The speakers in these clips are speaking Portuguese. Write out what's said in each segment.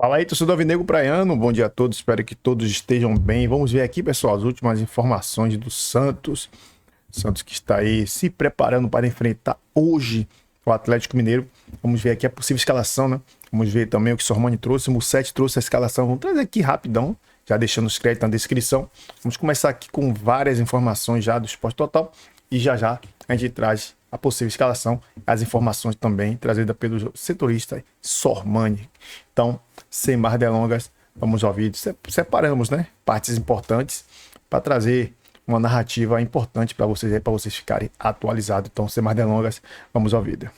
Fala aí, torcedor alvinegro praiano, bom dia a todos, espero que todos estejam bem. Vamos ver aqui, pessoal, as últimas informações do Santos. Santos que está aí se preparando para enfrentar hoje o Atlético Mineiro. Vamos ver aqui a possível escalação, né? Vamos ver também o que o Sormani trouxe, o Mussetti trouxe a escalação. Vamos trazer aqui rapidão, já deixando os créditos na descrição. Vamos começar aqui com várias informações já do Esporte Total e já a gente traz a possível escalação, as informações também trazidas pelo setorista Sormani. Então, sem mais delongas, vamos ao vídeo. Separamos, né, partes importantes para trazer uma narrativa importante para vocês aí, para vocês ficarem atualizados. Então, sem mais delongas, vamos ao vídeo.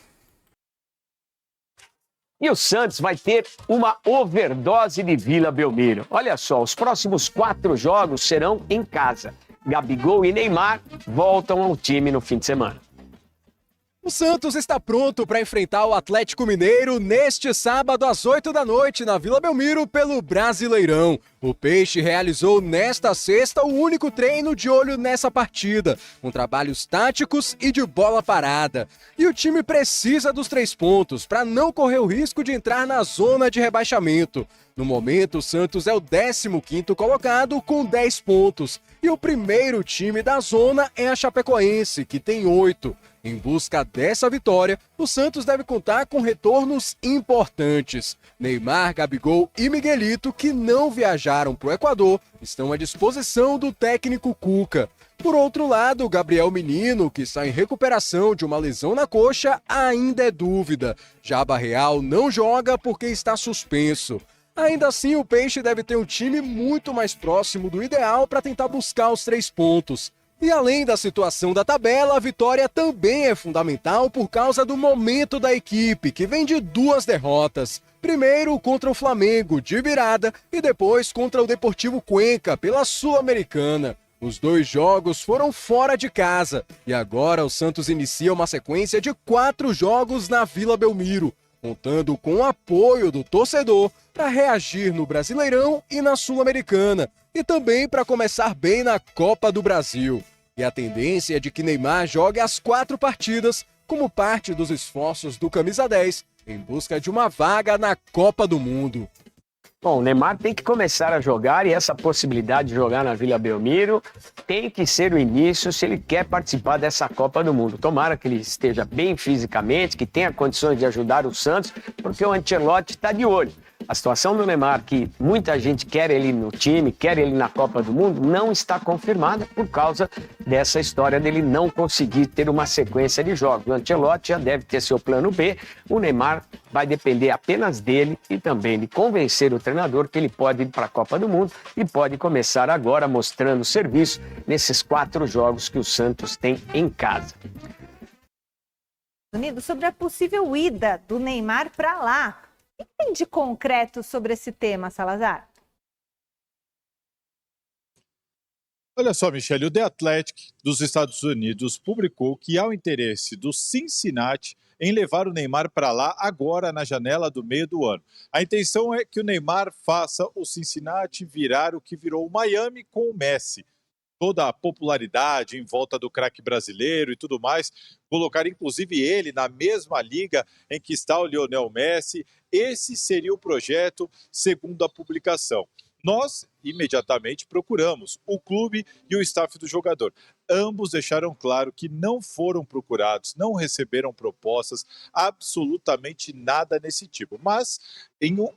E o Santos vai ter uma overdose de Vila Belmiro. Olha só, os próximos 4 jogos serão em casa. Gabigol e Neymar voltam ao time no fim de semana. O Santos está pronto para enfrentar o Atlético Mineiro neste sábado às 8 da noite na Vila Belmiro pelo Brasileirão. O Peixe realizou nesta sexta o único treino de olho nessa partida, com trabalhos táticos e de bola parada. E o time precisa dos 3 pontos para não correr o risco de entrar na zona de rebaixamento. No momento, o Santos é o 15º colocado com 10 pontos. E o primeiro time da zona é a Chapecoense, que tem 8. Em busca dessa vitória, o Santos deve contar com retornos importantes. Neymar, Gabigol e Miguelito, que não viajaram para o Equador, estão à disposição do técnico Cuca. Por outro lado, Gabriel Menino, que está em recuperação de uma lesão na coxa, ainda é dúvida. Já Barreal não joga porque está suspenso. Ainda assim, o Peixe deve ter um time muito mais próximo do ideal para tentar buscar os 3 pontos. E além da situação da tabela, a vitória também é fundamental por causa do momento da equipe, que vem de 2 derrotas. Primeiro contra o Flamengo, de virada, e depois contra o Deportivo Cuenca, pela Sul-Americana. Os 2 jogos foram fora de casa, e agora o Santos inicia uma sequência de 4 jogos na Vila Belmiro, contando com o apoio do torcedor para reagir no Brasileirão e na Sul-Americana, e também para começar bem na Copa do Brasil. E a tendência é de que Neymar jogue as 4 partidas como parte dos esforços do Camisa 10 em busca de uma vaga na Copa do Mundo. Bom, o Neymar tem que começar a jogar e essa possibilidade de jogar na Vila Belmiro tem que ser o início se ele quer participar dessa Copa do Mundo. Tomara que ele esteja bem fisicamente, que tenha condições de ajudar o Santos, porque o Ancelotti está de olho. A situação do Neymar, que muita gente quer ele no time, quer ele na Copa do Mundo, não está confirmada por causa dessa história dele não conseguir ter uma sequência de jogos. O Ancelotti já deve ter seu plano B. O Neymar vai depender apenas dele e também de convencer o treinador que ele pode ir para a Copa do Mundo e pode começar agora mostrando serviço nesses 4 jogos que o Santos tem em casa. Sobre a possível ida do Neymar para lá. O que tem de concreto sobre esse tema, Salazar? Olha só, Michele, o The Athletic dos Estados Unidos publicou que há o interesse do Cincinnati em levar o Neymar para lá agora na janela do meio do ano. A intenção é que o Neymar faça o Cincinnati virar o que virou o Miami com o Messi. Toda a popularidade em volta do craque brasileiro e tudo mais, colocar inclusive ele na mesma liga em que está o Lionel Messi, esse seria o projeto segundo a publicação. Nós imediatamente procuramos o clube e o staff do jogador. Ambos deixaram claro que não foram procurados, não receberam propostas, absolutamente nada nesse tipo. Mas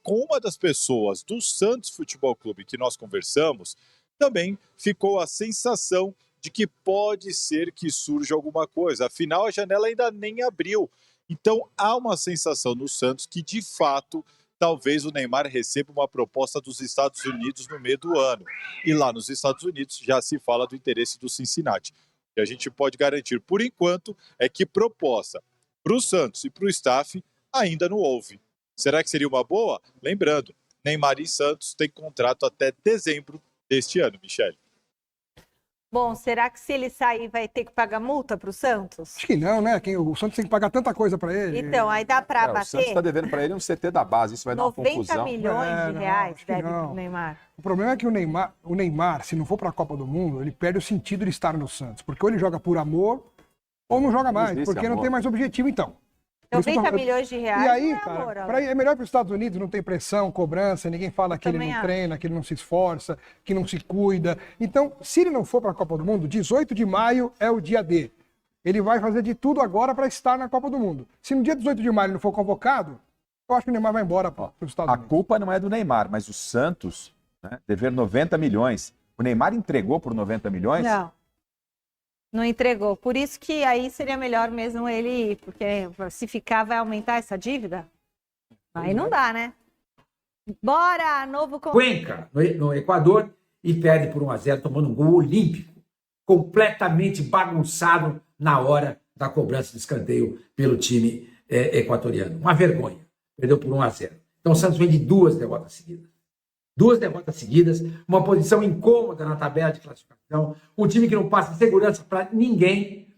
com uma das pessoas do Santos Futebol Clube que nós conversamos, também ficou a sensação de que pode ser que surja alguma coisa. Afinal, a janela ainda nem abriu. Então, há uma sensação no Santos que, de fato, talvez o Neymar receba uma proposta dos Estados Unidos no meio do ano. E lá nos Estados Unidos já se fala do interesse do Cincinnati. O que a gente pode garantir, por enquanto, é que proposta para o Santos e para o staff ainda não houve. Será que seria uma boa? Lembrando, Neymar e Santos têm contrato até dezembro deste ano, Michele. Bom, será que se ele sair vai ter que pagar multa para o Santos? Acho que não, né? O Santos tem que pagar tanta coisa para ele. Então, aí dá para O Santos bater está devendo para ele um CT da base, isso vai dar uma 90 confusão. milhões de reais acho que deve não. pro Neymar. O problema é que o Neymar, se não for para a Copa do Mundo, ele perde o sentido de estar no Santos. Porque ou ele joga por amor, ou não joga mais, existe porque não amor. tem mais objetivo, então. Por isso que eu 90 tô- milhões de reais. E aí, não é cara, amor, é melhor para os Estados Unidos, não tem pressão, cobrança, ninguém fala que ele também não acho. treina, que ele não se esforça, que não se cuida. Então, se ele não for para a Copa do Mundo, 18 de maio é o dia D. Ele vai fazer de tudo agora para estar na Copa do Mundo. Se no dia 18 de maio ele não for convocado, eu acho que o Neymar vai embora para os Estados A Unidos. culpa não é do Neymar, mas o Santos, né, dever 90 milhões. O Neymar entregou por 90 milhões? Não entregou. Por isso que aí seria melhor mesmo ele ir, porque se ficar vai aumentar essa dívida? Aí não dá, né? Bora, novo... Cuenca, no Equador, e perde por 1-0, tomando um gol olímpico, completamente bagunçado na hora da cobrança de escanteio pelo time equatoriano. Uma vergonha. Perdeu por 1-0. Então o Santos vem de 2 derrotas seguidas. 2 derrotas seguidas, uma posição incômoda na tabela de classificação, um time que não passa segurança para ninguém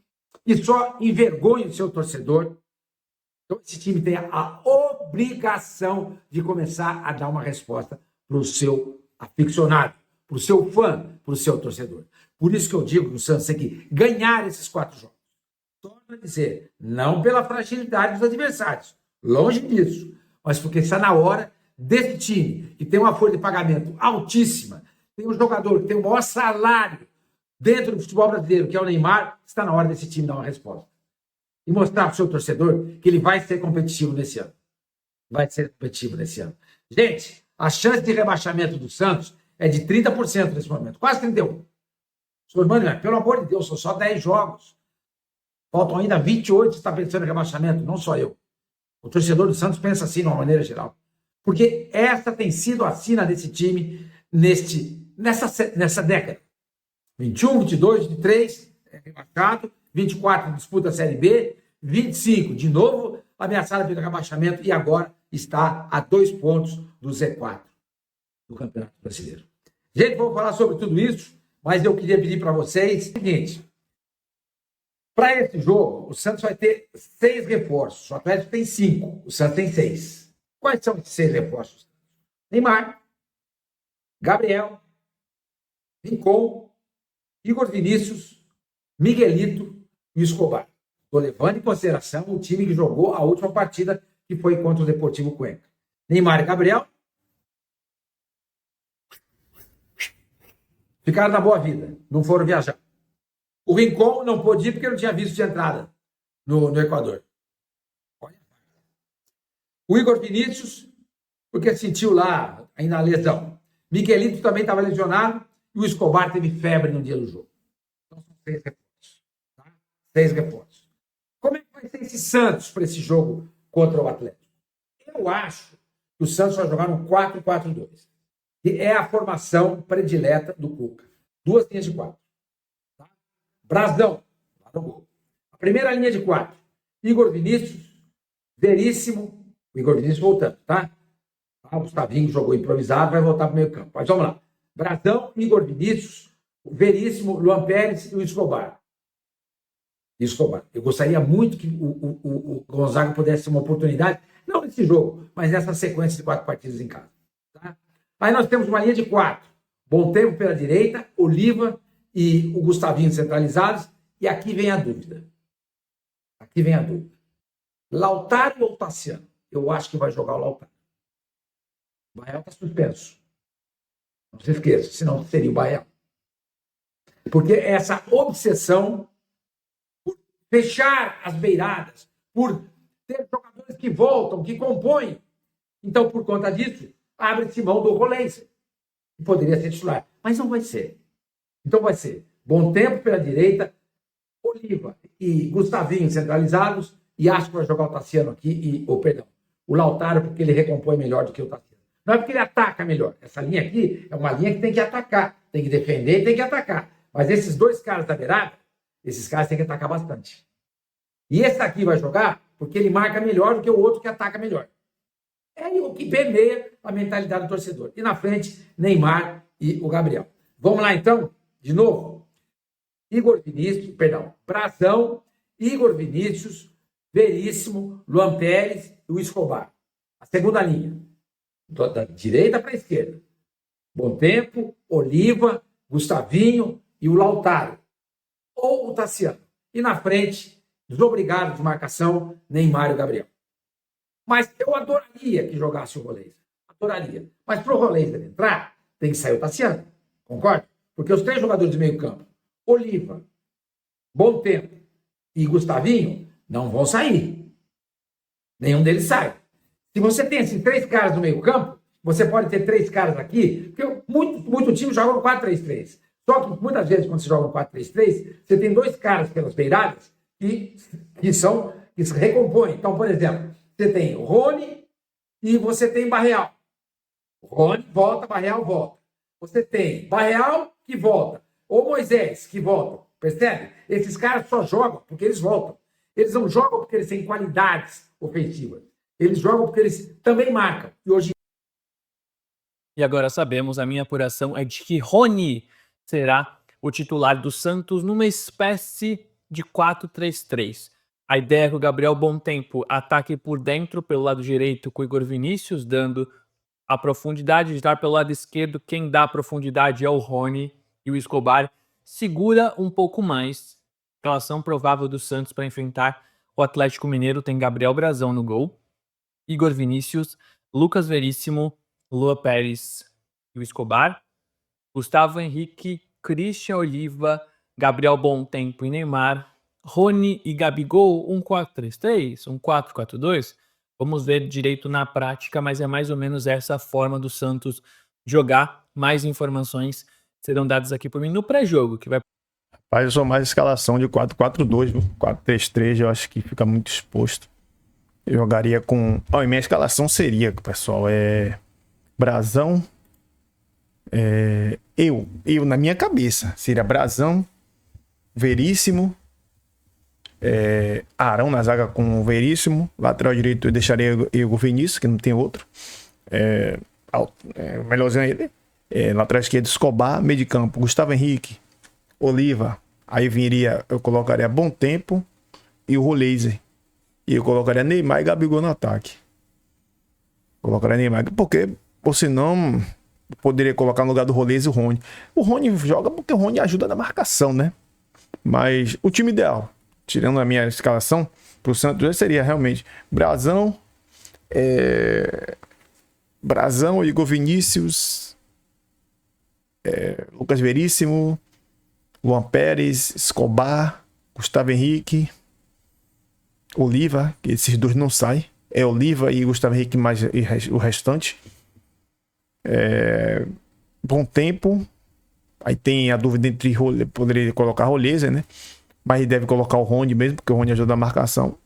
e só envergonha o seu torcedor. Então esse time tem a obrigação de começar a dar uma resposta para o seu aficionado, para o seu fã, para o seu torcedor. Por isso que eu digo que o Santos tem que ganhar esses 4 jogos. Torno a dizer, não pela fragilidade dos adversários, longe disso, mas porque está na hora desse time, que tem uma folha de pagamento altíssima, tem um jogador que tem o maior salário dentro do futebol brasileiro, que é o Neymar, está na hora desse time dar uma resposta. E mostrar para o seu torcedor que ele vai ser competitivo nesse ano. Vai ser competitivo nesse ano. Gente, a chance de rebaixamento do Santos é de 30% nesse momento, quase 31%. Senhor Manuel, pelo amor de Deus, são só 10 jogos. Faltam ainda 28 que está pensando em rebaixamento, não só eu. O torcedor do Santos pensa assim, de uma maneira geral. Porque essa tem sido a sina desse time nessa década. 21, 22, 23, é rebaixado. 24, disputa a Série B. 25, de novo, ameaçado pelo rebaixamento. E agora está a 2 pontos do Z4 do Campeonato Brasileiro. Gente, vamos falar sobre tudo isso, mas eu queria pedir para vocês o seguinte. Para esse jogo, o Santos vai ter 6 reforços. O Atlético tem 5, o Santos tem 6. Quais são esses 6 reforços? Neymar, Gabriel, Rincon, Igor Vinícius, Miguelito e Escobar. Estou levando em consideração o time que jogou a última partida, que foi contra o Deportivo Cuenca. Neymar e Gabriel ficaram na boa vida, não foram viajar. O Rincon não pôde ir porque não tinha visto de entrada no Equador. O Igor Vinícius, porque sentiu lá ainda a lesão. Miguelito também estava lesionado e o Escobar teve febre no dia do jogo. Então são 6 reforços. Tá? 6 reforços. Como é que vai ser esse Santos para esse jogo contra o Atlético? Eu acho que o Santos vai jogar no 4-4-2. Que é a formação predileta do Cuca. 2 linhas de 4. Tá? Brasão, lá no gol. A primeira linha de 4. Igor Vinícius, Veríssimo. O Igor Vinícius voltando, tá? O Gustavinho jogou improvisado, vai voltar para o meio campo. Mas vamos lá. Brasão, Igor Vinícius, Veríssimo, Luan Pérez e o Escobar. Eu gostaria muito que o Gonzaga pudesse ter uma oportunidade, não nesse jogo, mas nessa sequência de 4 partidas em casa. Tá? Aí nós temos uma linha de 4. Bom Tempo pela direita, Oliva e o Gustavinho centralizados. E aqui vem a dúvida. Lautaro ou Tassiano? Eu acho que vai jogar o Lautaro. O Bael está suspenso. Não se esqueça, senão seria o Bael. Porque essa obsessão por fechar as beiradas, por ter jogadores que voltam, que compõem. Então, por conta disso, abre-se mão do Rolense, que poderia ser titular. Mas não vai ser. Então vai ser Bom Tempo pela direita, Oliva e Gustavinho centralizados, e acho que vai jogar o Tassiano aqui, o Lautaro, porque ele recompõe melhor do que o Tassiano. Não é porque ele ataca melhor. Essa linha aqui é uma linha que tem que atacar, tem que defender e tem que atacar. Mas esses 2 caras da beirada, esses caras têm que atacar bastante. E esse aqui vai jogar porque ele marca melhor do que o outro que ataca melhor. É o que permeia a mentalidade do torcedor. E na frente, Neymar e o Gabriel. Vamos lá, então, de novo. Brasão, Igor Vinícius, Veríssimo, Luan Pérez e o Escobar. A segunda linha, da direita para a esquerda. Bom Tempo, Oliva, Gustavinho e o Lautaro. Ou o Tassiano. E na frente, desobrigados de marcação, Neymar e Gabriel. Mas eu adoraria que jogasse o Roleiser. Adoraria. Mas para o Roleiser entrar, tem que sair o Tassiano. Concorda? Porque os 3 jogadores de meio campo, Oliva, Bom Tempo e Gustavinho, não vão sair. Nenhum deles sai. Se você tem esses 3 caras no meio campo, você pode ter 3 caras aqui, porque muito time joga no 4-3-3. Só que muitas vezes, quando você joga no 4-3-3, você tem 2 caras pelas beiradas que se recompõem. Então, por exemplo, você tem o Rony e você tem Barreal. O Rony volta, Barreal volta. Você tem Barreal que volta, ou Moisés que volta. Percebe? Esses caras só jogam porque eles voltam. Eles não jogam porque eles têm qualidades ofensivas. Eles jogam porque eles também marcam. E agora sabemos, a minha apuração é de que Rony será o titular do Santos numa espécie de 4-3-3. A ideia é que o Gabriel Bom Tempo ataque por dentro pelo lado direito com o Igor Vinícius, dando a profundidade, de dar pelo lado esquerdo. Quem dá a profundidade é o Rony, e o Escobar segura um pouco mais. A relação provável do Santos para enfrentar o Atlético Mineiro tem Gabriel Brazão no gol, Igor Vinícius, Lucas Veríssimo, Lua Pérez e o Escobar, Gustavo Henrique, Christian Oliva, Gabriel Bom Tempo e Neymar, Rony e Gabigol, um 4-3-3, um 4-4-2. Vamos ver direito na prática, mas é mais ou menos essa forma do Santos jogar. Mais informações serão dadas aqui por mim no pré-jogo, que vai... Rapaz, eu sou mais escalação de 4-4-2, viu? 4-3-3 eu acho que fica muito exposto. Eu jogaria com... Ó, e minha escalação seria, pessoal, Brazão... Eu, na minha cabeça, seria Brazão, Veríssimo, Arão na zaga com o Veríssimo, lateral direito eu deixaria Igor Vinícius, que não tem outro, melhorzinho ele, lateral esquerdo Escobar, meio de campo Gustavo Henrique, Oliva, aí eu colocaria Bom Tempo e o Roleiser, e eu colocaria Neymar e Gabigol no ataque. Colocaria Neymar, porque, ou senão... poderia colocar no lugar do Roleiser o Rony. O Rony joga porque o Rony ajuda na marcação, né? Mas o time ideal, tirando a minha escalação pro Santos, seria realmente Brazão, Igor Vinícius, Lucas Veríssimo, Luan Pérez, Escobar, Gustavo Henrique, Oliva, que esses 2 não saem. É Oliva e Gustavo Henrique mais o restante. Bom Tempo. Aí tem a dúvida entre poderia colocar Roleiser, né? Mas deve colocar o Rony mesmo, porque o Rony ajuda a marcação.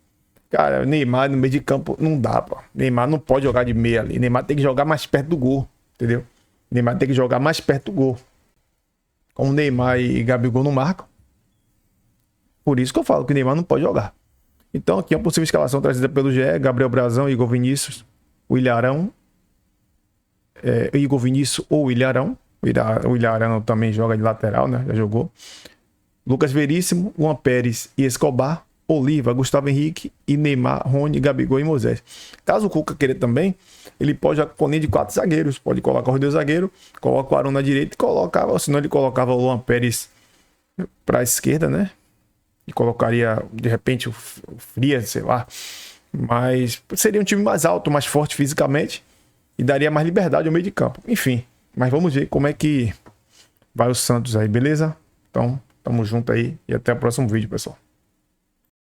Cara, Neymar no meio de campo não dá, pô. Neymar não pode jogar de meia ali. Neymar tem que jogar mais perto do gol, entendeu? Neymar tem que jogar mais perto do gol. Como Neymar e Gabigol não marcam. Por isso que eu falo que o Neymar não pode jogar. Então aqui é uma possível escalação trazida pelo GE: Gabriel Brazão, Igor Vinícius, o Ilharão, Igor Vinícius ou Ilharão. O Ilharão também joga de lateral, né? Já jogou. Lucas Veríssimo, Luan Pérez e Escobar, Oliva, Gustavo Henrique e Neymar, Rony, Gabigol e Moisés. Caso o Cuca queira também, ele pode jogar com linha de 4 zagueiros. Pode colocar os 2 zagueiros, coloca o Arão na direita e colocava, ou senão ele colocava o Luan Pérez para a esquerda, né? E colocaria, de repente, o Frias, sei lá. Mas seria um time mais alto, mais forte fisicamente e daria mais liberdade ao meio de campo. Enfim, mas vamos ver como é que vai o Santos aí, beleza? Então, tamo junto aí e até o próximo vídeo, pessoal.